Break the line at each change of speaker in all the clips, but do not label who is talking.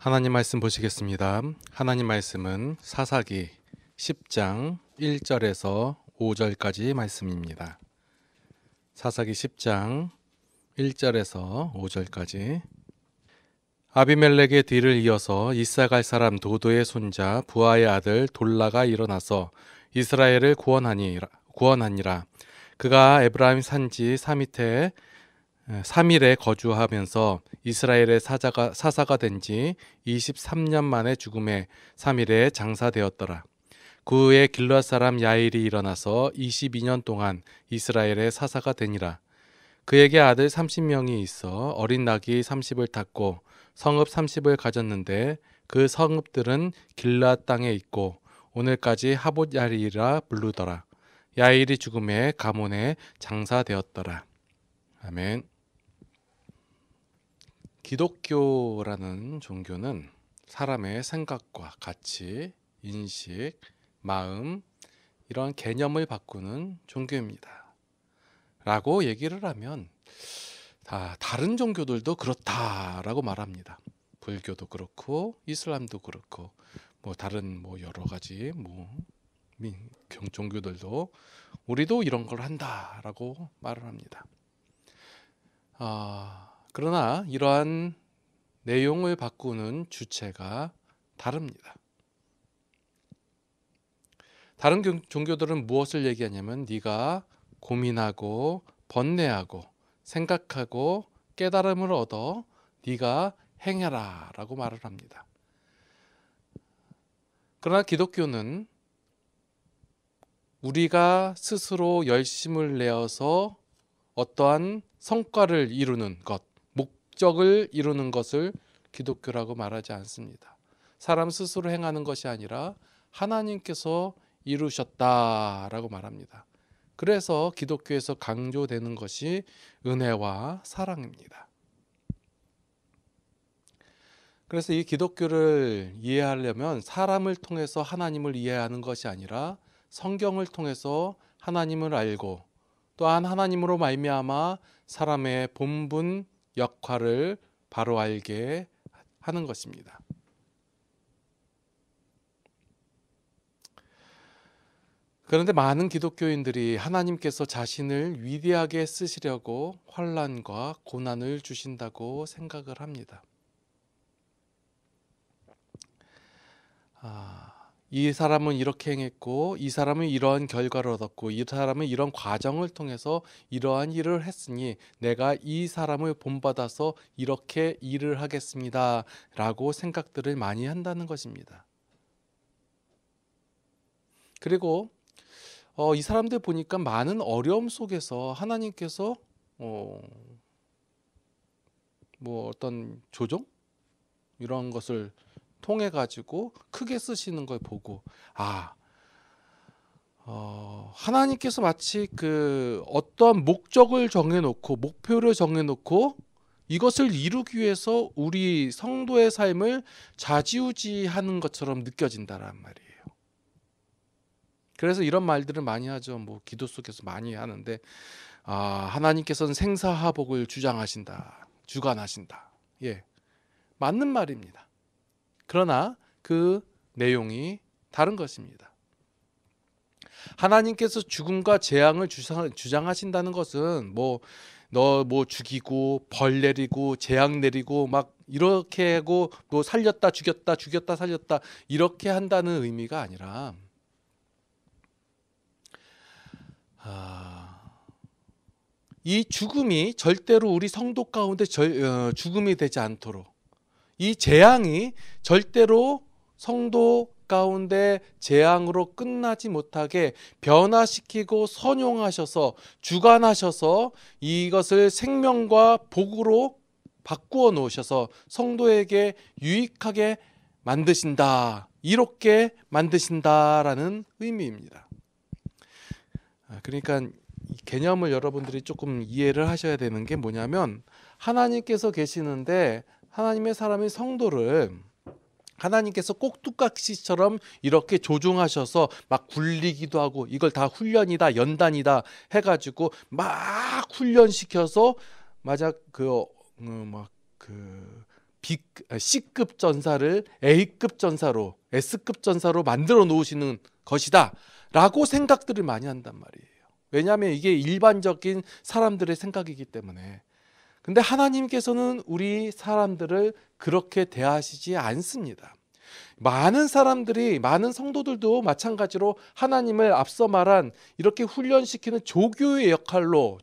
하나님 말씀 보시겠습니다. 하나님 말씀은 사사기 10장 1절에서 5절까지 말씀입니다. 사사기 10장 1절에서 5절까지. 아비멜렉의 뒤를 이어서 이사갈 사람 도도의 손자 부하의 아들 돌라가 일어나서 이스라엘을 구원하니라. 그가 에브라임 산지 사밋에 3일에 거주하면서 이스라엘의 사사가 된 지 23년 만에 죽음에 3일에 장사되었더라. 그 후에 길르앗 사람 야일이 일어나서 22년 동안 이스라엘의 사사가 되니라. 그에게 아들 30명이 있어 어린 낙이 30을 탔고 성읍 30을 가졌는데 그 성읍들은 길르앗 땅에 있고 오늘까지 하봇 야일이라 부르더라. 야일이 죽음에 가몬에 장사되었더라. 아멘. 기독교라는 종교는 사람의 생각과 가치, 인식, 마음 이런 개념을 바꾸는 종교입니다. 라고 얘기를 하면 다른 종교들도 그렇다라고 말합니다. 불교도 그렇고 이슬람도 그렇고 다른 여러 가지 종교들도 우리도 이런 걸 한다라고 말을 합니다. 그러나 이러한 내용을 바꾸는 주체가 다릅니다. 다른 종교들은 무엇을 얘기하냐면 네가 고민하고 번뇌하고 생각하고 깨달음을 얻어 네가 행해라 라고 말을 합니다. 그러나 기독교는 우리가 스스로 열심을 내어서 어떠한 성과를 이루는 것, 목적을 이루는 것을 기독교라고 말하지 않습니다. 사람 스스로 행하는 것이 아니라 하나님께서 이루셨다라고 말합니다. 그래서 기독교에서 강조되는 것이 은혜와 사랑입니다. 그래서 이 기독교를 이해하려면 사람을 통해서 하나님을 이해하는 것이 아니라 성경을 통해서 하나님을 알고 또한 하나님으로 말미암아 사람의 본분 역할을 바로 알게 하는 것입니다. 그런데 많은 기독교인들이 하나님께서 자신을 위대하게 쓰시려고 환난과 고난을 주신다고 생각을 합니다. 이 사람은 이렇게 행했고 이 사람은 이러한 결과를 얻었고 이 사람은 이런 과정을 통해서 이러한 일을 했으니 내가 이 사람을 본받아서 이렇게 일을 하겠습니다 라고 생각들을 많이 한다는 것입니다. 그리고 이 사람들 보니까 많은 어려움 속에서 하나님께서 어떤 조정? 이런 것을 통해 가지고 크게 쓰시는 걸 보고 하나님께서 마치 어떤 목적을 정해놓고 목표를 정해놓고 이것을 이루기 위해서 우리 성도의 삶을 좌지우지하는 것처럼 느껴진다란 말이에요. 그래서 이런 말들을 많이 하죠. 기도 속에서 많이 하는데 하나님께서는 생사화복을 주관하신다. 예, 맞는 말입니다. 그러나 그 내용이 다른 것입니다. 하나님께서 죽음과 재앙을 주장하신다는 것은 너 죽이고 벌 내리고 재앙 내리고 막 이렇게 하고 살렸다 죽였다 살렸다 이렇게 한다는 의미가 아니라 이 죽음이 절대로 우리 성도 가운데 죽음이 되지 않도록 이 재앙이 절대로 성도 가운데 재앙으로 끝나지 못하게 변화시키고 선용하셔서 주관하셔서 이것을 생명과 복으로 바꾸어 놓으셔서 성도에게 유익하게 만드신다. 이롭게 만드신다라는 의미입니다. 그러니까 이 개념을 여러분들이 조금 이해를 하셔야 되는 게 뭐냐면 하나님께서 계시는데 하나님의 사람인 성도를 하나님께서 꼭두각시처럼 이렇게 조종하셔서 막 굴리기도 하고 이걸 다 훈련이다 연단이다 해가지고 막 훈련시켜서 C급 전사를 A급 전사로 S급 전사로 만들어 놓으시는 것이다 라고 생각들을 많이 한단 말이에요. 왜냐하면 이게 일반적인 사람들의 생각이기 때문에. 근데 하나님께서는 우리 사람들을 그렇게 대하시지 않습니다. 많은 사람들이, 많은 성도들도 마찬가지로 하나님을 앞서 말한 이렇게 훈련시키는 조교의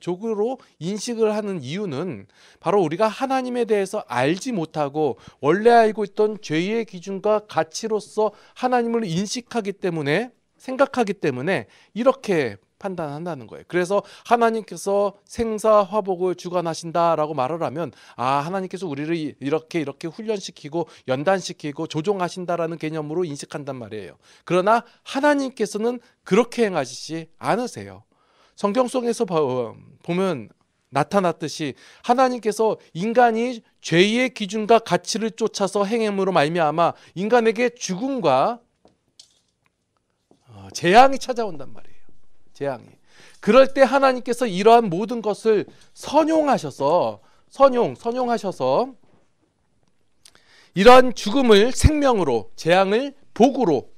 조교로 인식을 하는 이유는 바로 우리가 하나님에 대해서 알지 못하고 원래 알고 있던 죄의 기준과 가치로서 하나님을 인식하기 때문에, 생각하기 때문에 이렇게 판단한다는 거예요. 그래서 하나님께서 생사화복을 주관하신다라고 말을 하면 하나님께서 우리를 이렇게 훈련시키고 연단시키고 조종하신다라는 개념으로 인식한단 말이에요. 그러나 하나님께서는 그렇게 행하시지 않으세요. 성경 속에서 보면 나타났듯이 하나님께서 인간이 죄의 기준과 가치를 쫓아서 행함으로 말미암아 인간에게 죽음과 재앙이 찾아온단 말이에요. 재앙이. 그럴 때 하나님께서 이러한 모든 것을 선용하셔서 이러한 죽음을 생명으로, 재앙을 복으로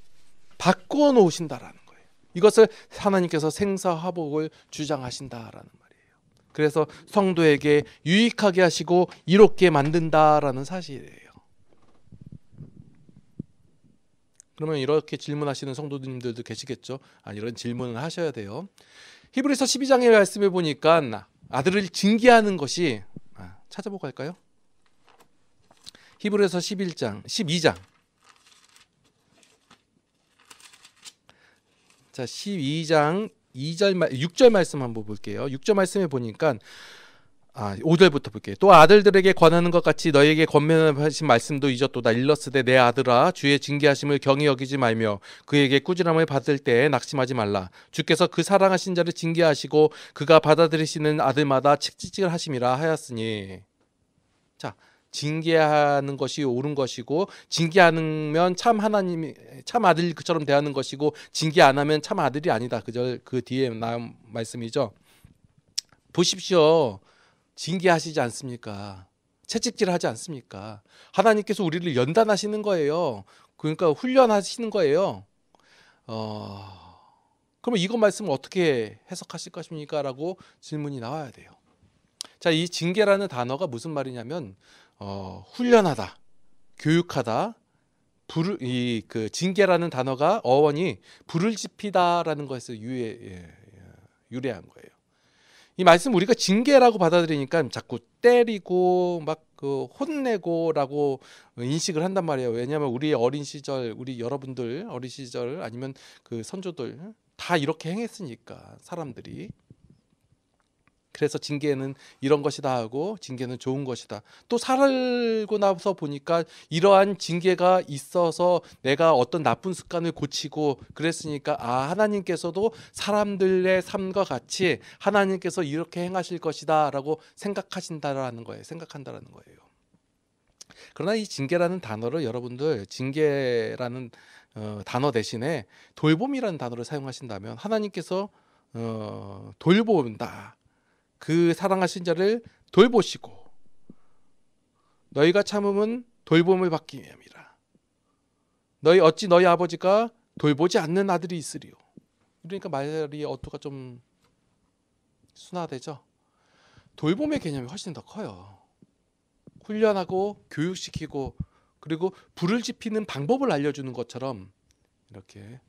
바꾸어 놓으신다라는 거예요. 이것을 하나님께서 생사화복을 주장하신다라는 말이에요. 그래서 성도에게 유익하게 하시고 이롭게 만든다라는 사실이에요. 그러면 이렇게 질문하시는 성도님들도 계시겠죠. 이런 질문을 하셔야 돼요. 히브리서 12장의 말씀에 보니까 아들을 징계하는 것이, 찾아보고 갈까요? 히브리서 12장. 자, 12장 6절 말씀 한번 볼게요. 6절 말씀에 보니까 5절부터 볼게요. 또 아들들에게 권하는 것 같이 너에게 권면하신 말씀도 잊었도다. 일러스되 내 아들아 주의 징계하심을 경히 여기지 말며 그에게 꾸지람을 받을 때에 낙심하지 말라. 주께서 그 사랑하신 자를 징계하시고 그가 받아들이시는 아들마다 책찍질 하심이라 하였으니. 자, 징계하는 것이 옳은 것이고 징계하면 참 하나님이 참 아들처럼 대하는 것이고 징계 안 하면 참 아들이 아니다. 그 뒤에 나온 말씀이죠. 보십시오. 징계하시지 않습니까? 채찍질하지 않습니까? 하나님께서 우리를 연단하시는 거예요. 그러니까 훈련하시는 거예요. 그러면 이것 말씀을 어떻게 해석하실 것입니까? 라고 질문이 나와야 돼요. 자, 이 징계라는 단어가 무슨 말이냐면 훈련하다, 교육하다, 그 징계라는 단어가 어원이 불을 지피다라는 것에서 유래한 거예요. 이 말씀 우리가 징계라고 받아들이니까 자꾸 때리고 막 혼내고라고 인식을 한단 말이에요. 왜냐하면 우리 어린 시절, 우리 여러분들 어린 시절 아니면 그 선조들 다 이렇게 행했으니까 사람들이. 그래서 징계는 이런 것이다 하고 징계는 좋은 것이다. 또 살고 나서 보니까 이러한 징계가 있어서 내가 어떤 나쁜 습관을 고치고 그랬으니까 하나님께서도 사람들의 삶과 같이 하나님께서 이렇게 행하실 것이다 라고 생각한다라는 거예요. 그러나 이 징계라는 단어를 여러분들 징계라는 단어 대신에 돌봄이라는 단어를 사용하신다면 하나님께서 돌본다. 그 사랑하신 자를 돌보시고 너희가 참음은 돌봄을 받기 위함이라. 어찌 너희 아버지가 돌보지 않는 아들이 있으리요. 그러니까 말이 어투가 좀 순화되죠. 돌봄의 개념이 훨씬 더 커요. 훈련하고 교육시키고 그리고 불을 지피는 방법을 알려주는 것처럼 이렇게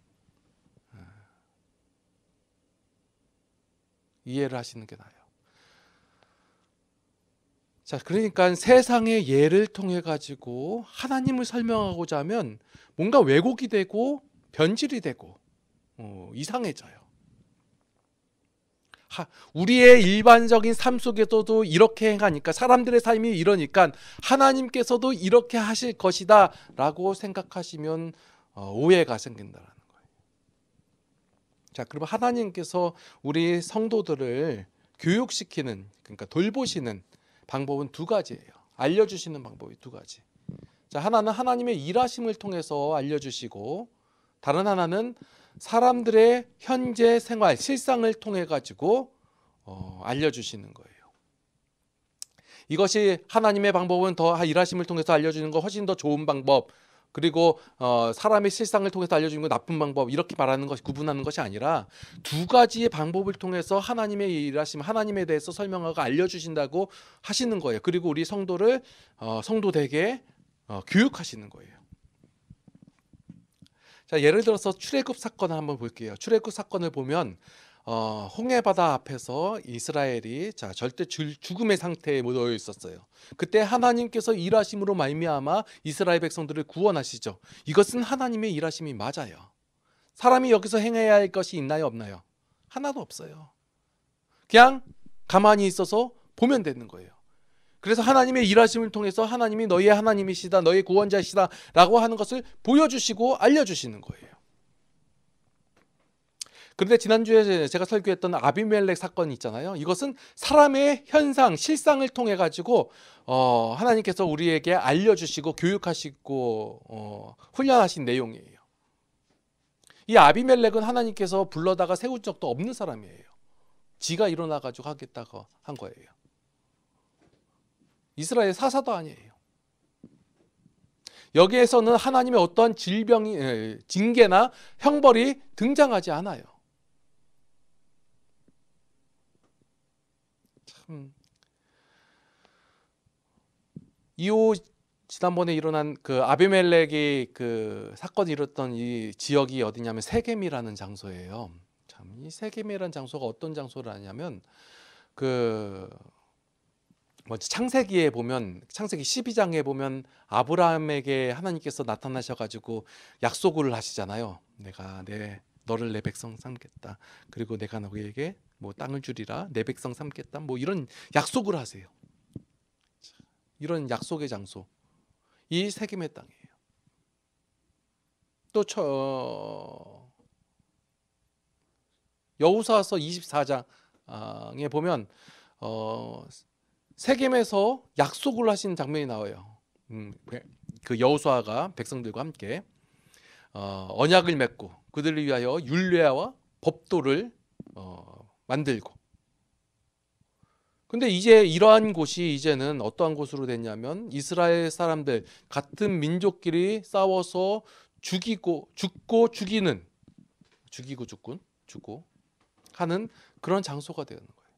이해를 하시는 게 나아요. 자, 그러니까 세상의 예를 통해 가지고 하나님을 설명하고자 하면 뭔가 왜곡이 되고 변질이 되고 이상해져요. 우리의 일반적인 삶 속에서도 이렇게 행하니까 사람들의 삶이 이러니까 하나님께서도 이렇게 하실 것이다 라고 생각하시면 오해가 생긴다는 거예요. 자, 그러면 하나님께서 우리 성도들을 교육시키는, 그러니까 돌보시는 방법은 두 가지예요. 알려주시는 방법이 두 가지. 자, 하나는 하나님의 일하심을 통해서 알려주시고 다른 하나는 사람들의 현재 생활, 실상을 통해 가지고 알려주시는 거예요. 이것이 하나님의 방법은 더 일하심을 통해서 알려주는 거 훨씬 더 좋은 방법, 그리고 사람의 실상을 통해서 알려주는 거 나쁜 방법, 이렇게 말하는 것이, 구분하는 것이 아니라 두 가지의 방법을 통해서 하나님의 일하심, 하나님에 대해서 설명하고 알려주신다고 하시는 거예요. 그리고 우리 성도를 성도되게 교육하시는 거예요. 자, 예를 들어서 출애굽 사건을 한번 볼게요. 출애굽 사건을 보면 홍해바다 앞에서 이스라엘이 절대 죽음의 상태에 놓여 있었어요. 그때 하나님께서 일하심으로 말미암아 이스라엘 백성들을 구원하시죠. 이것은 하나님의 일하심이 맞아요. 사람이 여기서 행해야 할 것이 있나요, 없나요? 하나도 없어요. 그냥 가만히 있어서 보면 되는 거예요. 그래서 하나님의 일하심을 통해서 하나님이 너희의 하나님이시다, 너희의 구원자이시다 라고 하는 것을 보여주시고 알려주시는 거예요. 그런데 지난주에 제가 설교했던 아비멜렉 사건이 있잖아요. 이것은 사람의 현상, 실상을 통해 가지고 하나님께서 우리에게 알려주시고 교육하시고 훈련하신 내용이에요. 이 아비멜렉은 하나님께서 불러다가 세운 적도 없는 사람이에요. 지가 일어나 가지고 하겠다고 한 거예요. 이스라엘 사사도 아니에요. 여기에서는 하나님의 어떠한 징계나 형벌이 등장하지 않아요. 참, 이후 지난번에 일어난 그 아비멜렉이 그 사건이 일었던 이 지역이 어디냐면 세겜이라는 장소예요. 참, 이 세겜이라는 장소가 어떤 장소를 하냐면 먼저 창세기에 보면, 창세기 12장에 보면 아브라함에게 하나님께서 나타나셔 가지고 약속을 하시잖아요. 내가 너를 내 백성 삼겠다. 그리고 내가 너에게 뭐 땅을 주리라. 내 백성 삼겠다. 뭐 이런 약속을 하세요. 이런 약속의 장소, 이 세겜의 땅이에요. 또 여호수아서 24장에 보면 세겜에서 약속을 하신 장면이 나와요. 그 여호수아가 백성들과 함께 언약을 맺고 그들을 위하여 율례와 법도를 만들고. 근데 이제 이러한 곳이 이제는 어떠한 곳으로 됐냐면 이스라엘 사람들, 같은 민족끼리 싸워서 죽고 죽고 하는 그런 장소가 되는 거예요.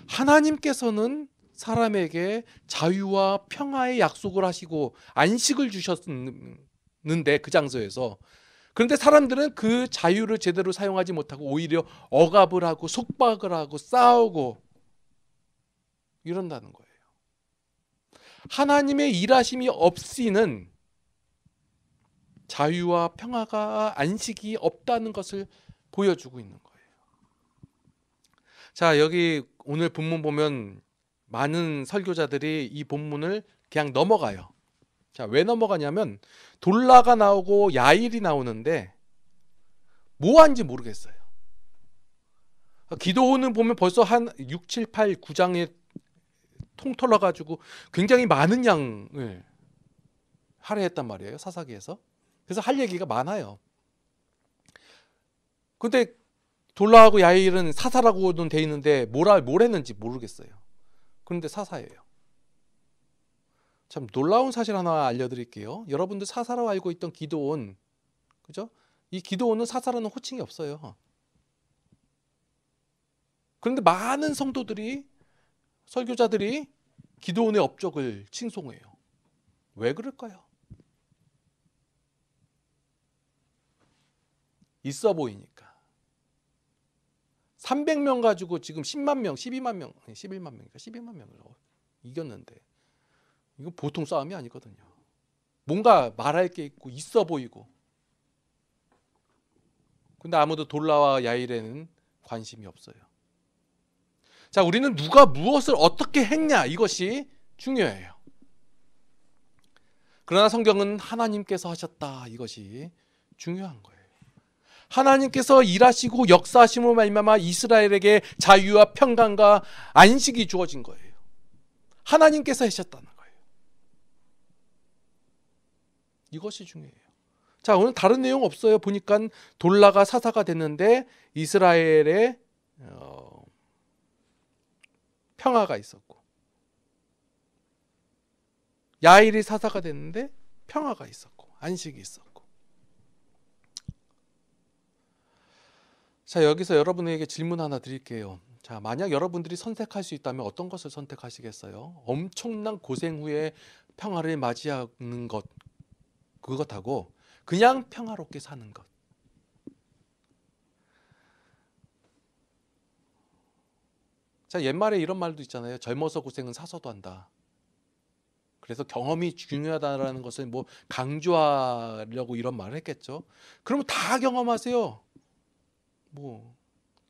하나님께서는 사람에게 자유와 평화의 약속을 하시고 안식을 주셨는데, 그 장소에서, 그런데 사람들은 그 자유를 제대로 사용하지 못하고 오히려 억압을 하고 속박을 하고 싸우고 이런다는 거예요. 하나님의 일하심이 없이는 자유와 평화가, 안식이 없다는 것을 보여주고 있는 거예요. 자, 여기 오늘 본문 보면 많은 설교자들이 이 본문을 그냥 넘어가요. 자, 왜 넘어가냐면 돌라가 나오고 야일이 나오는데 뭐 하는지 모르겠어요. 기도원은 보면 벌써 한 6, 7, 8, 9장에 통틀어 가지고 굉장히 많은 양을 할애했단 말이에요, 사사기에서. 그래서 할 얘기가 많아요. 근데 돌라하고 야일은 사사라고는 돼 있는데 뭘 했는지 모르겠어요. 그런데 사사예요. 참 놀라운 사실 하나 알려드릴게요. 여러분들 사사라고 알고 있던 기드온, 그죠? 이 기드온은 사사라는 호칭이 없어요. 그런데 많은 성도들이, 설교자들이 기드온의 업적을 칭송해요. 왜 그럴까요? 있어 보이니까. 300명 가지고 지금 10만 명, 12만 명, 11만 명이니까 12만 명을 이겼는데 이건 보통 싸움이 아니거든요. 뭔가 말할 게 있고 있어 보이고. 근데 아무도 돌라와 야일에는 관심이 없어요. 자, 우리는 누가 무엇을 어떻게 했냐, 이것이 중요해요. 그러나 성경은 하나님께서 하셨다, 이것이 중요한 거예요. 하나님께서 일하시고 역사하심으로 말미암아 이스라엘에게 자유와 평강과 안식이 주어진 거예요. 하나님께서 하셨다는 거예요. 이것이 중요해요. 자, 오늘 다른 내용 없어요. 보니까 돌라가 사사가 됐는데 이스라엘에 평화가 있었고, 야일이 사사가 됐는데 평화가 있었고 안식이 있었고. 자, 여기서 여러분에게 질문 하나 드릴게요. 자, 만약 여러분들이 선택할 수 있다면 어떤 것을 선택하시겠어요? 엄청난 고생 후에 평화를 맞이하는 것, 그것하고 그냥 평화롭게 사는 것. 자, 옛말에 이런 말도 있잖아요. 젊어서 고생은 사서도 한다. 그래서 경험이 중요하다라는 것을 뭐 강조하려고 이런 말을 했겠죠. 그러면 다 경험하세요. 뭐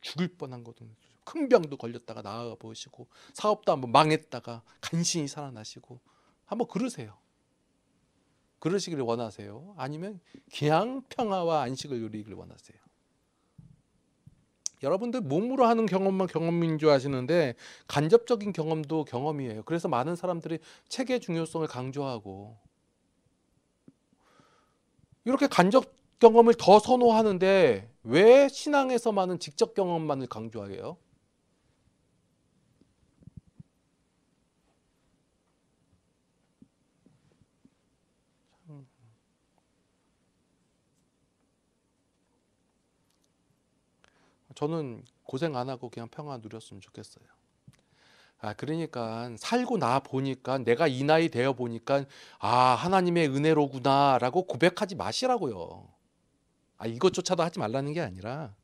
죽을 뻔한 것도, 큰 병도 걸렸다가 나아 보시고, 사업도 한번 망했다가 간신히 살아나시고, 한번 그러세요. 그러시기를 원하세요? 아니면 그냥 평화와 안식을 누리기를 원하세요? 여러분들 몸으로 하는 경험만 경험인 줄 아시는데 간접적인 경험도 경험이에요. 그래서 많은 사람들이 책의 중요성을 강조하고 이렇게 간접 경험을 더 선호하는데 왜 신앙에서만은 직접 경험만을 강조해요? 저는 고생 안 하고 그냥 평화 누렸으면 좋겠어요. 그러니까 살고 나 보니까, 내가 이 나이 되어 보니까 하나님의 은혜로구나 라고 고백하지 마시라고요. 이것조차도 하지 말라는 게 아니라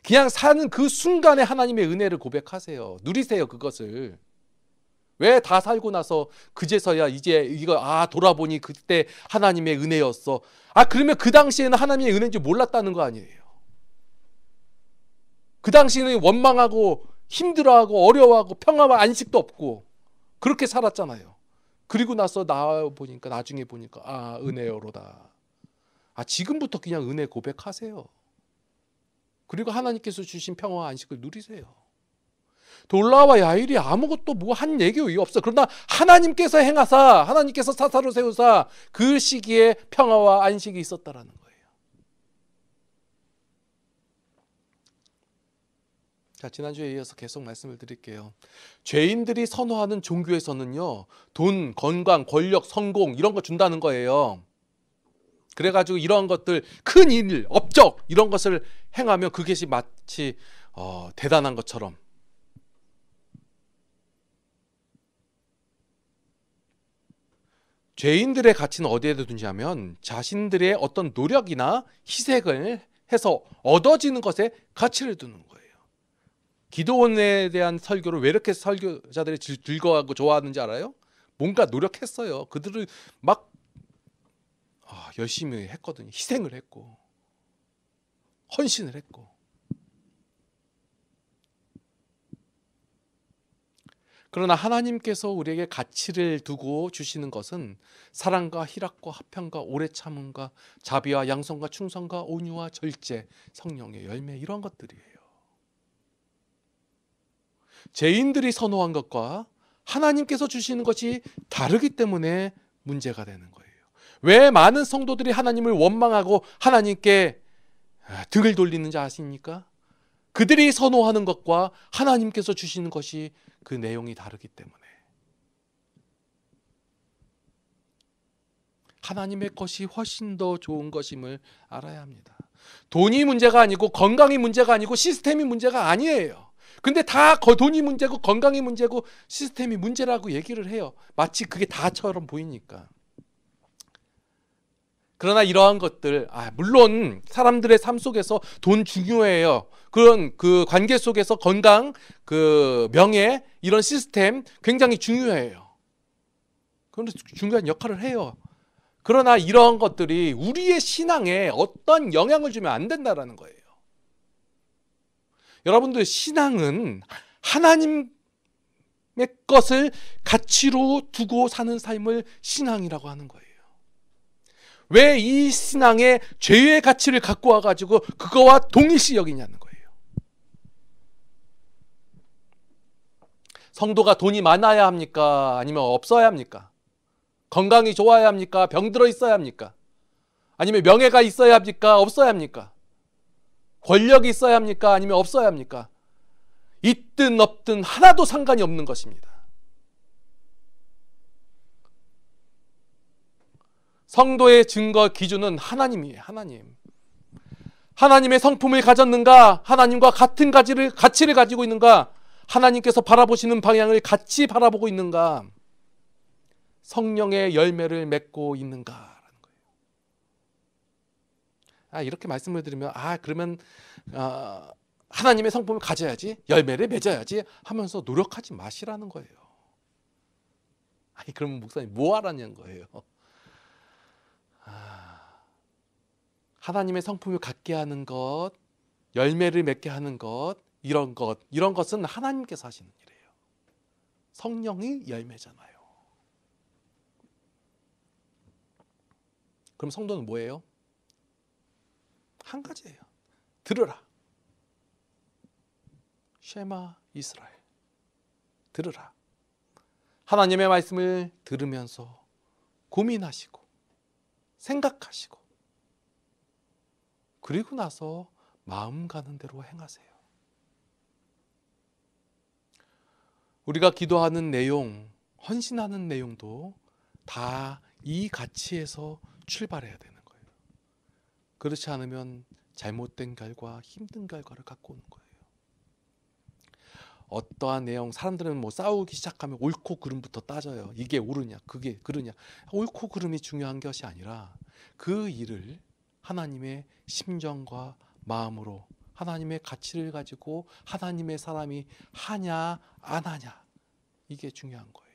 그냥 사는 그 순간에 하나님의 은혜를 고백하세요. 누리세요, 그것을. 왜 다 살고 나서 그제서야 이제 이거 돌아보니 그때 하나님의 은혜였어. 그러면 그 당시에는 하나님의 은혜인지 몰랐다는 거 아니에요. 그 당시에는 원망하고 힘들어하고 어려워하고 평화와 안식도 없고 그렇게 살았잖아요. 그리고 나서 나중에 보니까 은혜로다. 지금부터 그냥 은혜 고백하세요. 그리고 하나님께서 주신 평화와 안식을 누리세요. 돌라와 야일이 아무것도 한 얘기 없어. 그러나 하나님께서 행하사, 하나님께서 사사로 세우사 그 시기에 평화와 안식이 있었다라는 거예요. 자, 지난주에 이어서 계속 말씀을 드릴게요. 죄인들이 선호하는 종교에서는요, 돈, 건강, 권력, 성공 이런 거 준다는 거예요. 그래가지고 이런 것들, 큰 일, 업적 이런 것을 행하면 그것이 마치 대단한 것처럼. 죄인들의 가치는 어디에 두냐면 자신들의 어떤 노력이나 희생을 해서 얻어지는 것에 가치를 두는 거예요. 기도원에 대한 설교를 왜 이렇게 설교자들이 즐거워하고 좋아하는지 알아요? 뭔가 노력했어요. 그들은 막 열심히 했거든요. 희생을 했고 헌신을 했고. 그러나 하나님께서 우리에게 가치를 두고 주시는 것은 사랑과 희락과 화평과 오래 참음과 자비와 양성과 충성과 온유와 절제, 성령의 열매 이런 것들이에요. 죄인들이 선호한 것과 하나님께서 주시는 것이 다르기 때문에 문제가 되는 거예요. 왜 많은 성도들이 하나님을 원망하고 하나님께 등을 돌리는지 아십니까? 그들이 선호하는 것과 하나님께서 주시는 것이 그 내용이 다르기 때문에. 하나님의 것이 훨씬 더 좋은 것임을 알아야 합니다. 돈이 문제가 아니고 건강이 문제가 아니고 시스템이 문제가 아니에요. 근데 다 돈이 문제고 건강이 문제고 시스템이 문제라고 얘기를 해요. 마치 그게 다처럼 보이니까. 그러나 이러한 것들, 물론 사람들의 삶 속에서 돈 중요해요. 그런 그 관계 속에서 건강, 그 명예, 이런 시스템 굉장히 중요해요. 그런데 중요한 역할을 해요. 그러나 이러한 것들이 우리의 신앙에 어떤 영향을 주면 안 된다라는 거예요. 여러분들, 신앙은 하나님의 것을 가치로 두고 사는 삶을 신앙이라고 하는 거예요. 왜 이 신앙에 죄의 가치를 갖고 와가지고 그거와 동일시 여기냐는 거예요. 성도가 돈이 많아야 합니까? 아니면 없어야 합니까? 건강이 좋아야 합니까? 병들어 있어야 합니까? 아니면 명예가 있어야 합니까? 없어야 합니까? 권력이 있어야 합니까? 아니면 없어야 합니까? 있든 없든 하나도 상관이 없는 것입니다. 성도의 증거 기준은 하나님이에요. 하나님. 하나님의 성품을 가졌는가? 하나님과 같은 가치를 가지고 있는가? 하나님께서 바라보시는 방향을 같이 바라보고 있는가? 성령의 열매를 맺고 있는가라는 거예요. 이렇게 말씀을 드리면 그러면 하나님의 성품을 가져야지, 열매를 맺어야지 하면서 노력하지 마시라는 거예요. 그러면 목사님 뭐 하라는 거예요? 하나님의 성품을 갖게 하는 것, 열매를 맺게 하는 것, 이런 것은 하나님께서 하시는 일이에요. 성령이 열매잖아요. 그럼 성도는 뭐예요? 한 가지예요. 들으라. 쉐마 이스라엘. 들으라. 하나님의 말씀을 들으면서 고민하시고 생각하시고 그리고 나서 마음 가는 대로 행하세요. 우리가 기도하는 내용, 헌신하는 내용도 다 이 가치에서 출발해야 되는 거예요. 그렇지 않으면 잘못된 결과, 힘든 결과를 갖고 오는 거예요. 어떠한 내용, 사람들은 싸우기 시작하면 옳고 그름부터 따져요. 이게 옳으냐, 그게 그르냐. 옳고 그름이 중요한 것이 아니라 그 일을 하나님의 심정과 마음으로, 하나님의 가치를 가지고 하나님의 사람이 하냐 안 하냐, 이게 중요한 거예요.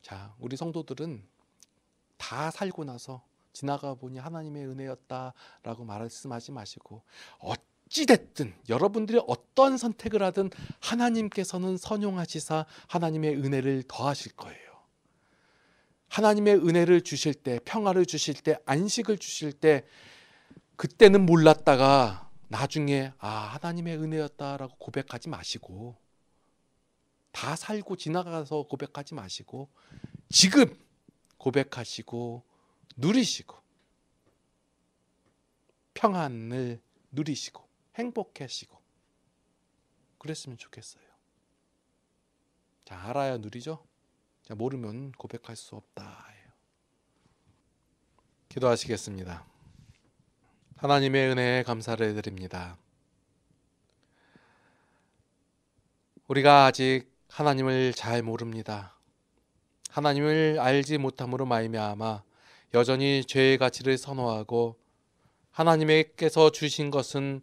자, 우리 성도들은 다 살고 나서 지나가 보니 하나님의 은혜였다라고 말씀하지 마시고, 어찌됐든 여러분들이 어떤 선택을 하든 하나님께서는 선용하시사 하나님의 은혜를 더하실 거예요. 하나님의 은혜를 주실 때, 평화를 주실 때, 안식을 주실 때, 그때는 몰랐다가 나중에 하나님의 은혜였다라고 고백하지 마시고, 다 살고 지나가서 고백하지 마시고, 지금 고백하시고 누리시고 평안을 누리시고 행복해지고 그랬으면 좋겠어요. 자, 알아야 누리죠. 자, 모르면 고백할 수 없다. 기도하시겠습니다. 하나님의 은혜에 감사를 드립니다. 우리가 아직 하나님을 잘 모릅니다. 하나님을 알지 못함으로 말미암아 여전히 죄의 가치를 선호하고 하나님께서 주신 것은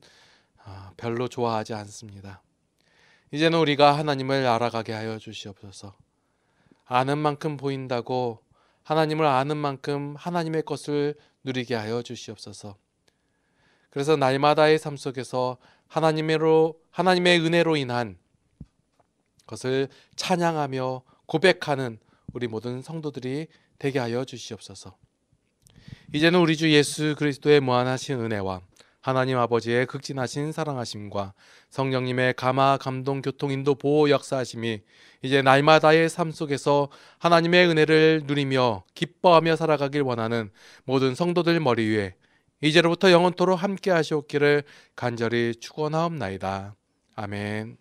별로 좋아하지 않습니다. 이제는 우리가 하나님을 알아가게 하여 주시옵소서. 아는 만큼 보인다고 하나님을 아는 만큼 하나님의 것을 누리게 하여 주시옵소서. 그래서 날마다의 삶 속에서 하나님의 은혜로 인한 것을 찬양하며 고백하는 우리 모든 성도들이 되게 하여 주시옵소서. 이제는 우리 주 예수 그리스도의 무한하신 은혜와 하나님 아버지의 극진하신 사랑하심과 성령님의 감화, 감동, 교통, 인도, 보호, 역사하심이 이제 날마다의 삶 속에서 하나님의 은혜를 누리며 기뻐하며 살아가길 원하는 모든 성도들 머리 위에 이제로부터 영원토록 함께 하시옵기를 간절히 축원하옵나이다. 아멘.